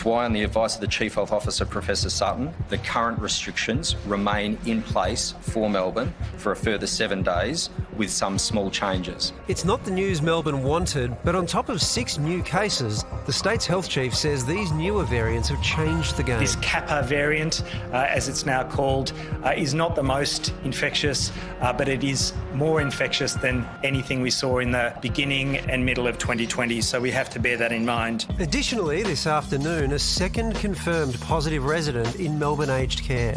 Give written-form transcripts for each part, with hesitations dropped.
why, on the advice of the Chief Health Officer, Professor Sutton, the current restrictions remain in place for Melbourne for a further 7 days, with some small changes. It's not the news Melbourne wanted, but on top of 6 new cases, the state's health chief says these newer variants have changed the game. This Kappa variant, as it's now called, is not the most infectious, but it is more infectious than anything we saw in the beginning and middle of 2020, so we have to bear that in mind. Additionally, this afternoon, a second confirmed positive resident in Melbourne aged care.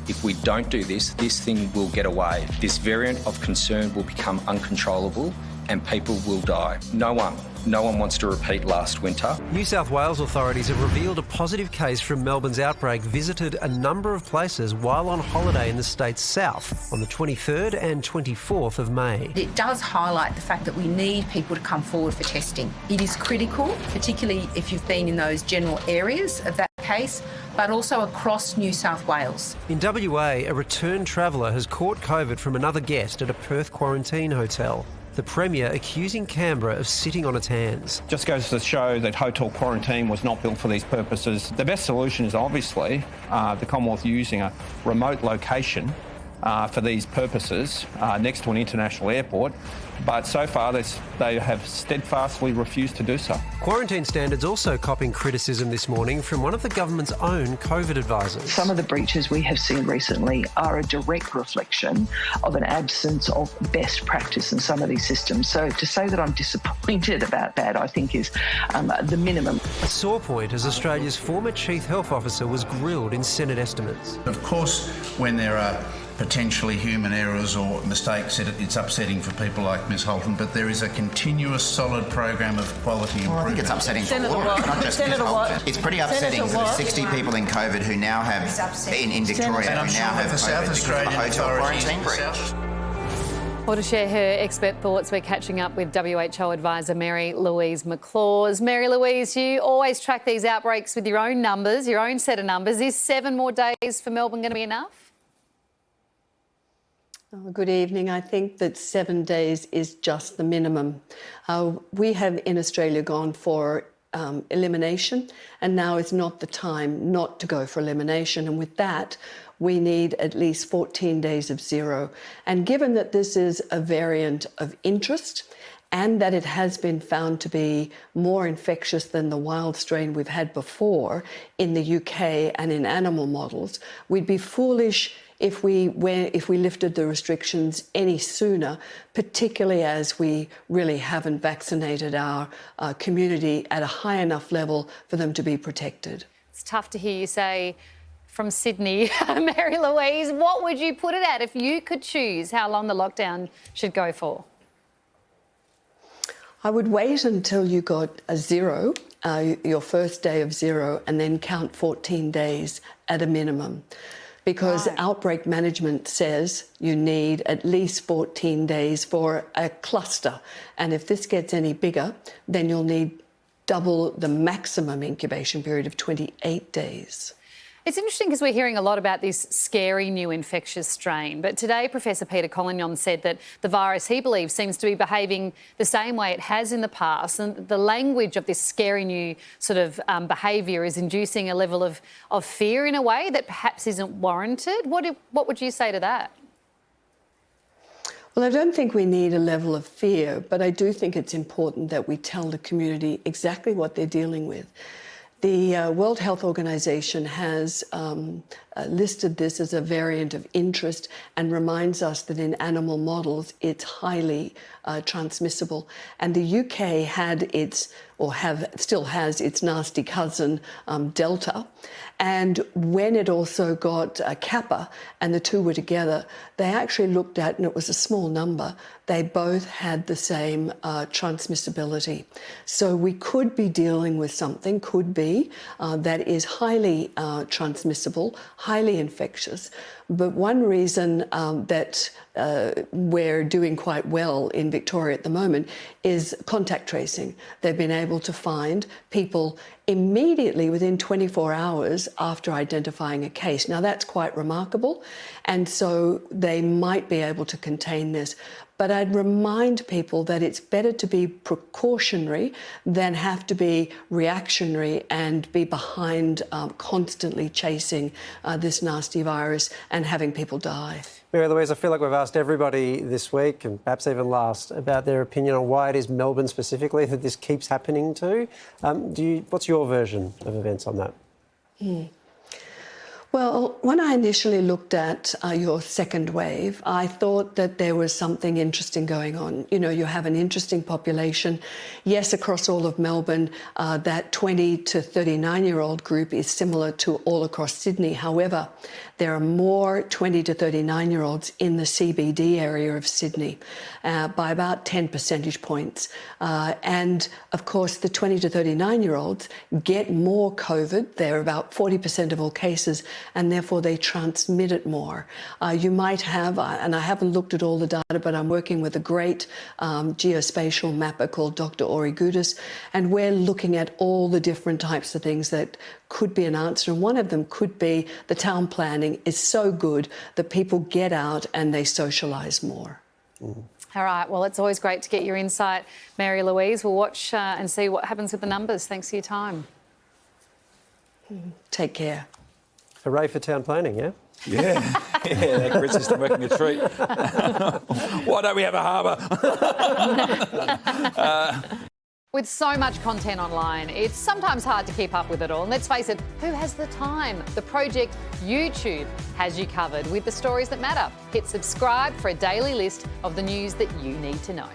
If we don't do this, this thing will get away. This variant of concern will become uncontrollable and people will die. No one wants to repeat last winter. New South Wales authorities have revealed a positive case from Melbourne's outbreak visited a number of places while on holiday in the state's south on the 23rd and 24th of May. It does highlight the fact that we need people to come forward for testing. It is critical, particularly if you've been in those general areas of that case, but also across New South Wales. In WA, a return traveller has caught COVID from another guest at a Perth quarantine hotel. The Premier accusing Canberra of sitting on its hands. Just goes to show that hotel quarantine was not built for these purposes. The best solution is obviously the Commonwealth using a remote location for these purposes next to an international airport, but so far they have steadfastly refused to do so. Quarantine standards also copping criticism this morning from one of the government's own COVID advisors. Some of the breaches we have seen recently are a direct reflection of an absence of best practice in some of these systems. So to say that I'm disappointed about that, I think is the minimum. A sore point as Australia's former Chief Health Officer was grilled in Senate estimates. Of course, when there are potentially human errors or mistakes, it's upsetting for people like Ms Holton, but there is a continuous solid program of quality improvement. I think it's upsetting for all of us, not just Ms Holton. It's pretty upsetting for the 60 people in COVID who now have, in Victoria, who now have COVID because of the hotel quarantine breach. Well, to share her expert thoughts, we're catching up with WHO advisor Mary Louise McLaws. Mary Louise, you always track these outbreaks with your own numbers, your own set of numbers. Is 7 more days for Melbourne going to be enough? Good evening. I think that 7 days is just the minimum. We have in Australia gone for elimination, and now is not the time not to go for elimination. And with that, we need at least 14 days of zero. And given that this is a variant of interest and that it has been found to be more infectious than the wild strain we've had before in the UK and in animal models, we'd be foolish if we lifted the restrictions any sooner, particularly as we really haven't vaccinated our community at a high enough level for them to be protected. It's tough to hear you say from Sydney, Mary Louise. What would you put it at if you could choose how long the lockdown should go for? I would wait until you got a zero, your first day of zero, and then count 14 days at a minimum. Because outbreak management says you need at least 14 days for a cluster. And if this gets any bigger, then you'll need double the maximum incubation period of 28 days. It's interesting because we're hearing a lot about this scary new infectious strain. But today, Professor Peter Collignon said that the virus, he believes, seems to be behaving the same way it has in the past. And the language of this scary new sort of behaviour is inducing a level of fear in a way that perhaps isn't warranted. What would you say to that? Well, I don't think we need a level of fear, but I do think it's important that we tell the community exactly what they're dealing with. The World Health Organization has listed this as a variant of interest and reminds us that in animal models it's highly transmissible. And the UK had still has its nasty cousin Delta. And when it also got Kappa and the two were together, they actually looked at, and it was a small number, they both had the same transmissibility. So we could be dealing with something, that is highly transmissible, highly infectious. But one reason that we're doing quite well in Victoria at the moment is contact tracing. They've been able to find people immediately within 24 hours after identifying a case. Now, that's quite remarkable, and so they might be able to contain this. But I'd remind people that it's better to be precautionary than have to be reactionary and be behind constantly chasing this nasty virus and having people die. Mary Louise, I feel like we've asked everybody this week, and perhaps even last, about their opinion on why it is Melbourne specifically that this keeps happening to. What's your version of events on that? Well, when I initially looked at your second wave, I thought that there was something interesting going on. You know, you have an interesting population. Yes, across all of Melbourne, that 20 to 39-year-old group is similar to all across Sydney. However, there are more 20 to 39-year-olds in the CBD area of Sydney by about 10 percentage points. And, of course, the 20 to 39-year-olds get more COVID. They're about 40% of all cases, and therefore they transmit it more. You might have, and I haven't looked at all the data, but I'm working with a great geospatial mapper called Dr. Ori Gudis, and we're looking at all the different types of things that could be an answer. And one of them could be the town planning is so good that people get out and they socialise more. All right, well, it's always great to get your insight, Mary Louise. We'll watch and see what happens with the numbers. Thanks for your time. Take care. Hooray for town planning, yeah? Yeah, that grid system working a treat. Why don't we have a harbour? With so much content online, it's sometimes hard to keep up with it all. And let's face it, who has the time? The Project YouTube has you covered with the stories that matter. Hit subscribe for a daily list of the news that you need to know.